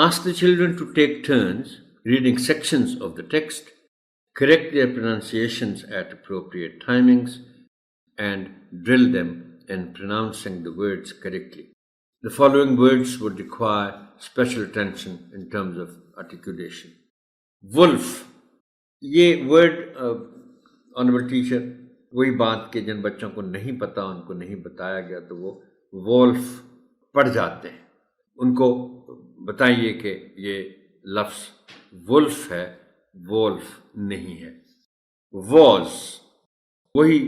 Ask the children to take turns reading sections of the text, correct their pronunciations at appropriate timings, and drill them in pronouncing the words correctly. The following words would require special attention in terms of articulation. Wolf. ये word honourable teacher वही बात कि जिन बच्चों को नहीं पता, उनको नहीं बताया गया, तो वो वोल्फ पढ़ जाते हैं. उनको बताइए कि ये लफ्ज़ वुल्फ है, वोल्फ नहीं है. वॉज, वही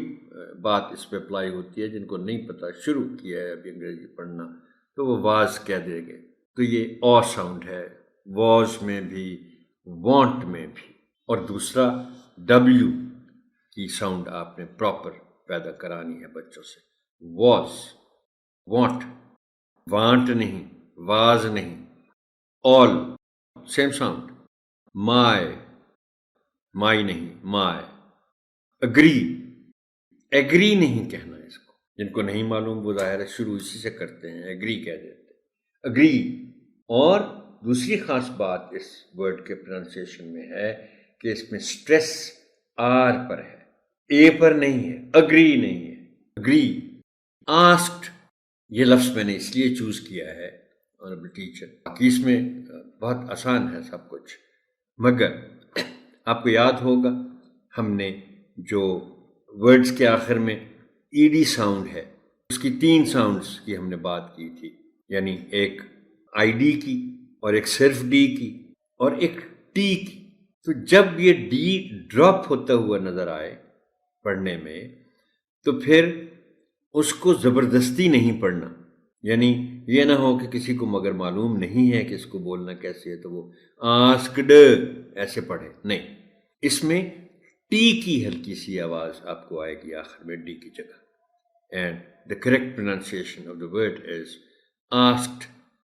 बात इस पे अप्लाई होती है. जिनको नहीं पता, शुरू किया है अभी अंग्रेजी पढ़ना, तो वो वाज कह देंगे. तो ये और साउंड है, वॉज में भी, वॉन्ट में भी. और दूसरा डब्ल्यू की साउंड आपने प्रॉपर पैदा करानी है बच्चों से. वॉज, वॉन्ट, वांट नहीं, वाज नहीं. All same sound. माय, माई नहीं, माय. अग्री, एग्री नहीं कहना इसको. जिनको नहीं मालूम वो ज़ाहिर है शुरू इसी से करते हैं, एग्री कह देते हैं. अग्री. और दूसरी ख़ास बात इस वर्ड के प्रोनाउंसिएशन में है कि इसमें स्ट्रेस आर पर है, ए पर नहीं है. अग्री नहीं है, अग्री. आस्क्ड, ये लफ्ज़ मैंने इसलिए चूज़ किया है ऑनरेबल टीचर, बाकी इसमें बहुत आसान है सब कुछ, मगर आपको याद होगा हमने जो वर्ड्स के आखिर में ईडी साउंड है उसकी 3 साउंड्स की हमने बात की थी. यानी एक आईडी की, और एक सिर्फ डी की, और एक टी की. तो जब ये डी ड्रॉप होता हुआ नज़र आए पढ़ने में, तो फिर उसको ज़बरदस्ती नहीं पढ़ना. यानी ये ना हो कि किसी को मगर मालूम नहीं है कि इसको बोलना कैसे है तो वो आस्क्ड ऐसे पढ़े. नहीं, इसमें टी की हल्की सी आवाज़ आपको आएगी आखिर में डी की जगह. And the correct pronunciation of the word is asked